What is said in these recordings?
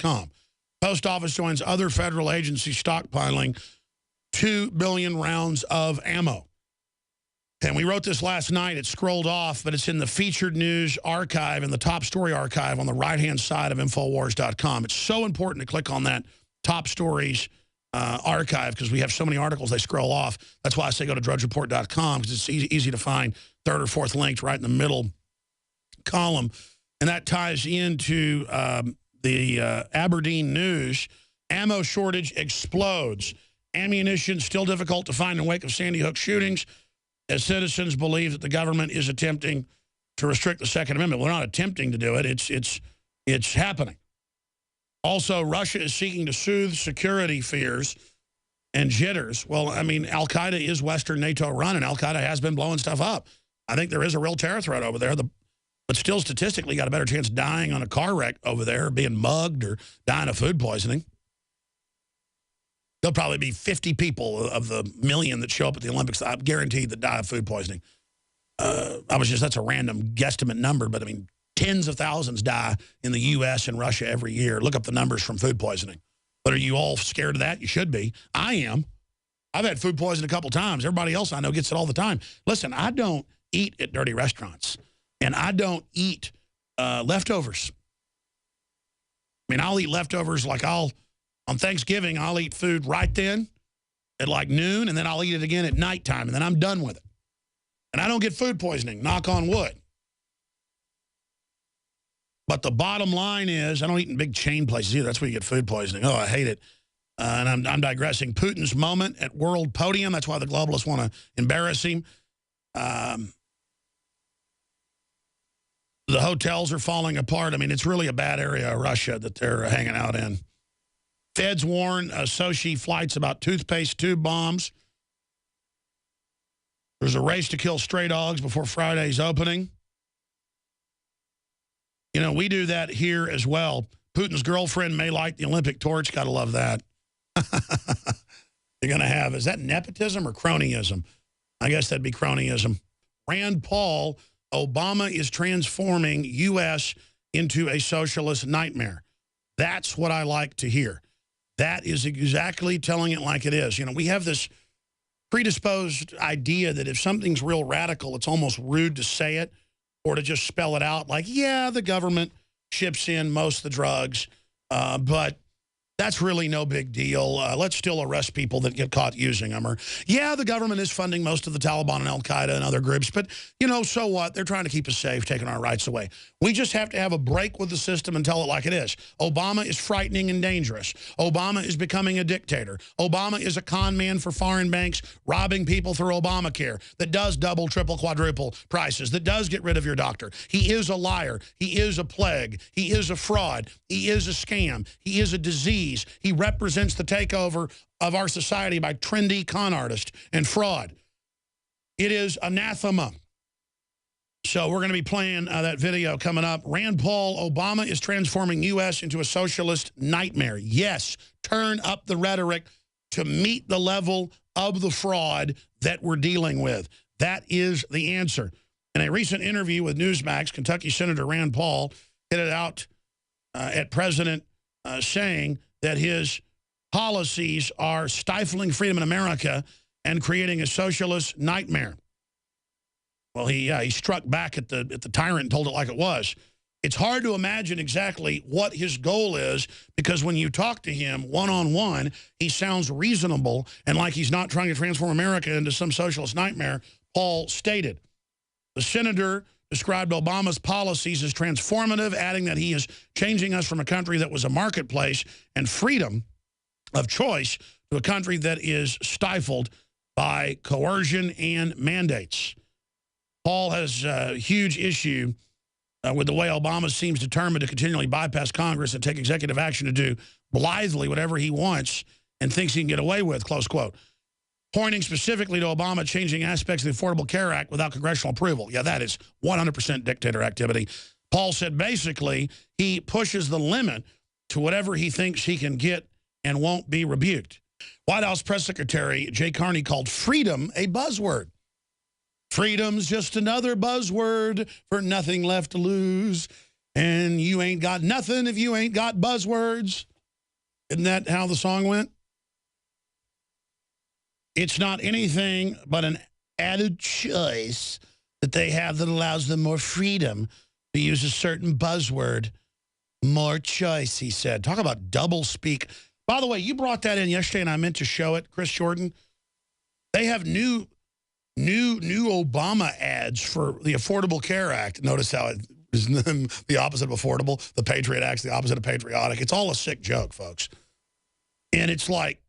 DrudgeReport.com. Post office joins other federal agencies stockpiling 2 billion rounds of ammo. And we wrote this last night. It scrolled off, but it's in the featured news archive and the top story archive on the right-hand side of Infowars.com. It's so important to click on that top stories archive because we have so many articles they scroll off. That's why I say go to DrudgeReport.com because it's easy to find, third or fourth linked right in the middle column. And that ties into the Aberdeen News. Ammo shortage explodes. Ammunition still difficult to find in wake of Sandy Hook shootings, as citizens believe that the government is attempting to restrict the Second Amendment. Well, they're not attempting to do it. It's happening. Also, Russia is seeking to soothe security fears and jitters. Well, I mean, Al-Qaeda is Western NATO run, and Al-Qaeda has been blowing stuff up. I think there is a real terror threat over there. But still, statistically, you got a better chance of dying on a car wreck over there, or being mugged, or dying of food poisoning. There'll probably be 50 people of the million that show up at the Olympics, I'm guaranteed, that die of food poisoning. That's a random guesstimate number, but I mean, tens of thousands die in the U.S. and Russia every year. Look up the numbers from food poisoning. But are you all scared of that? You should be. I am. I've had food poisoning a couple times. Everybody else I know gets it all the time. Listen, I don't eat at dirty restaurants, and I don't eat leftovers. I mean, I'll eat leftovers like on Thanksgiving, I'll eat food right then at like noon, and then I'll eat it again at nighttime, and then I'm done with it. And I don't get food poisoning, knock on wood. But the bottom line is, I don't eat in big chain places either. That's where you get food poisoning. Oh, I hate it. And I'm digressing. Putin's moment at world podium. That's why the globalists want to embarrass him. The hotels are falling apart. I mean, it's really a bad area of Russia that they're hanging out in. Feds warn Sochi flights about toothpaste tube bombs. There's a race to kill stray dogs before Friday's opening. You know, we do that here as well. Putin's girlfriend may light the Olympic torch. Got to love that. You're going to have, is that nepotism or cronyism? I guess that'd be cronyism. Rand Paul, Obama is transforming U.S. into a socialist nightmare. That's what I like to hear. That is exactly telling it like it is. You know, we have this predisposed idea that if something's real radical, it's almost rude to say it or to just spell it out like, yeah, the government ships in most of the drugs, but that's really no big deal. Let's still arrest people that get caught using them. Or, yeah, the government is funding most of the Taliban and Al-Qaeda and other groups, but, you know, so what? They're trying to keep us safe, taking our rights away. We just have to have a break with the system and tell it like it is. Obama is frightening and dangerous. Obama is becoming a dictator. Obama is a con man for foreign banks, robbing people through Obamacare, that does double, triple, quadruple prices, that does get rid of your doctor. He is a liar. He is a plague. He is a fraud. He is a scam. He is a disease. He represents the takeover of our society by trendy con artists and fraud. It is anathema. So we're going to be playing that video coming up. Rand Paul, Obama is transforming U.S. into a socialist nightmare. Yes, turn up the rhetoric to meet the level of the fraud that we're dealing with. That is the answer. In a recent interview with Newsmax, Kentucky Senator Rand Paul hit it out at President saying that his policies are stifling freedom in America and creating a socialist nightmare. Well, he struck back at the tyrant and told it like it was. It's hard to imagine exactly what his goal is because when you talk to him one-on-one, he sounds reasonable and like he's not trying to transform America into some socialist nightmare, Paul stated. The senator described Obama's policies as transformative, adding that he is changing us from a country that was a marketplace and freedom of choice to a country that is stifled by coercion and mandates. Paul has a huge issue with the way Obama seems determined to continually bypass Congress and take executive action to do blithely whatever he wants and thinks he can get away with, close quote. Pointing specifically to Obama changing aspects of the Affordable Care Act without congressional approval. Yeah, that is 100% dictator activity. Paul said basically he pushes the limit to whatever he thinks he can get and won't be rebuked. White House Press Secretary Jay Carney called freedom a buzzword. Freedom's just another buzzword for nothing left to lose. And you ain't got nothing if you ain't got buzzwords. Isn't that how the song went? It's not anything but an added choice that they have that allows them more freedom to use a certain buzzword. More choice, he said. Talk about double speak. By the way, you brought that in yesterday, and I meant to show it, Chris Jordan. They have new Obama ads for the Affordable Care Act. Notice how it is the opposite of affordable. The Patriot Act's the opposite of patriotic. It's all a sick joke, folks. And it's like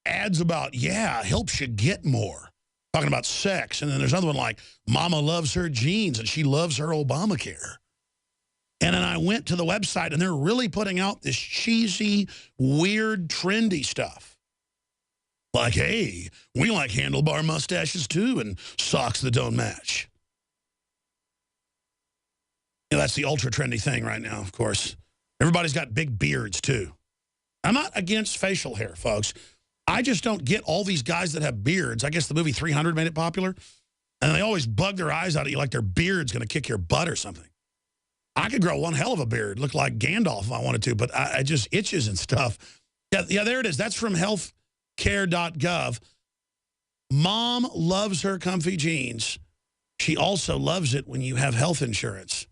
ads about, yeah, helps you get more. Talking about sex. And then there's another one like, Mama loves her jeans and she loves her Obamacare. And then I went to the website, and they're really putting out this cheesy, weird, trendy stuff. Like, hey, we like handlebar mustaches, too, and socks that don't match. You know, that's the ultra-trendy thing right now, of course. Everybody's got big beards, too. I'm not against facial hair, folks. I just don't get all these guys that have beards. I guess the movie 300 made it popular. And they always bug their eyes out at you like their beard's going to kick your butt or something. I could grow one hell of a beard, look like Gandalf if I wanted to, but I just itches and stuff. Yeah, there it is. That's from healthcare.gov. Mom loves her comfy jeans. She also loves it when you have health insurance.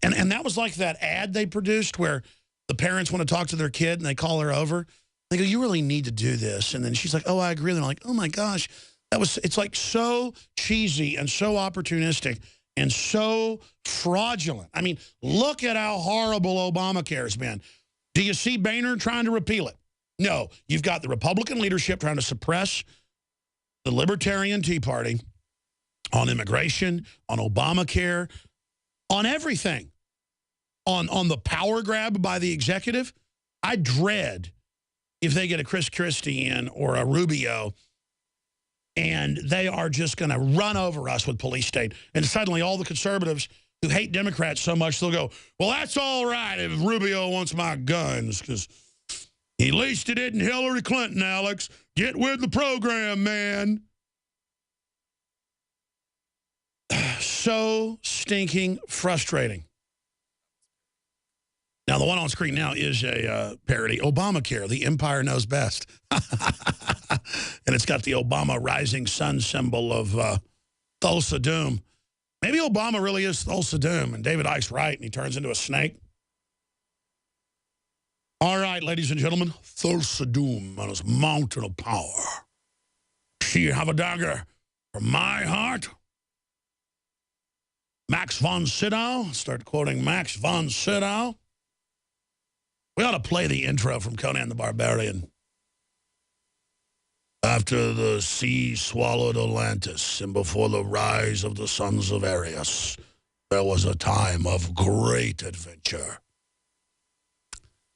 And that was like that ad they produced where the parents want to talk to their kid and they call her over. They go, you really need to do this. And then she's like, oh, I agree. And they're like, oh, my gosh. It's like so cheesy and so opportunistic and so fraudulent. I mean, look at how horrible Obamacare has been. Do you see Boehner trying to repeal it? No. You've got the Republican leadership trying to suppress the Libertarian Tea Party on immigration, on Obamacare, on everything, on the power grab by the executive. I dread if they get a Chris Christie in or a Rubio, and they are just going to run over us with police state. And suddenly all the conservatives who hate Democrats so much, they'll go, well, that's all right if Rubio wants my guns, because at least it isn't Hillary Clinton, Alex. Get with the program, man. So stinking frustrating. Now, the one on screen now is a parody, Obamacare, the empire knows best. And it's got the Obama rising sun symbol of Thulsa Doom. Maybe Obama really is Thulsa Doom, and David Icke's right, and he turns into a snake. All right, ladies and gentlemen, Thulsa Doom on his mountain of power. She have a dagger from my heart. Max von Sydow. Start quoting Max von Sydow. We ought to play the intro from Conan the Barbarian. After the sea swallowed Atlantis and before the rise of the sons of Ares, there was a time of great adventure.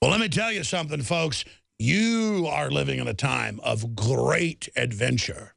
Well, let me tell you something, folks. You are living in a time of great adventure.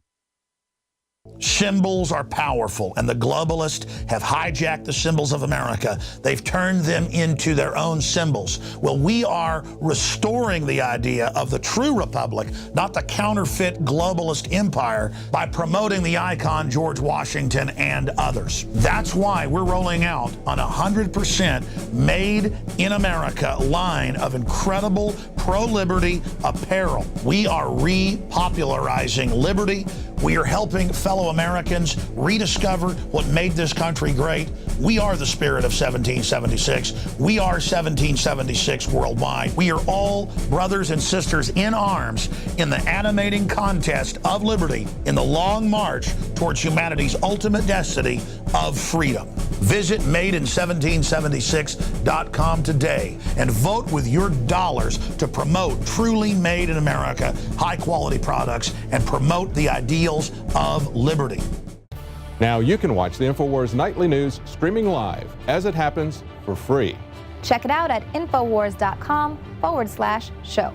Symbols are powerful, and the globalists have hijacked the symbols of America. They've turned them into their own symbols. Well, we are restoring the idea of the true republic, not the counterfeit globalist empire, by promoting the icon George Washington and others. That's why we're rolling out an 100% made in America line of incredible pro-liberty apparel. We are repopularizing liberty. We are helping fellow Americans rediscover what made this country great. We are the spirit of 1776. We are 1776 worldwide. We are all brothers and sisters in arms in the animating contest of liberty in the long march towards humanity's ultimate destiny of freedom. Visit madein1776.com today and vote with your dollars to promote truly made in America, high-quality products, and promote the ideals of liberty. Now you can watch the InfoWars Nightly News streaming live as it happens for free. Check it out at Infowars.com/show.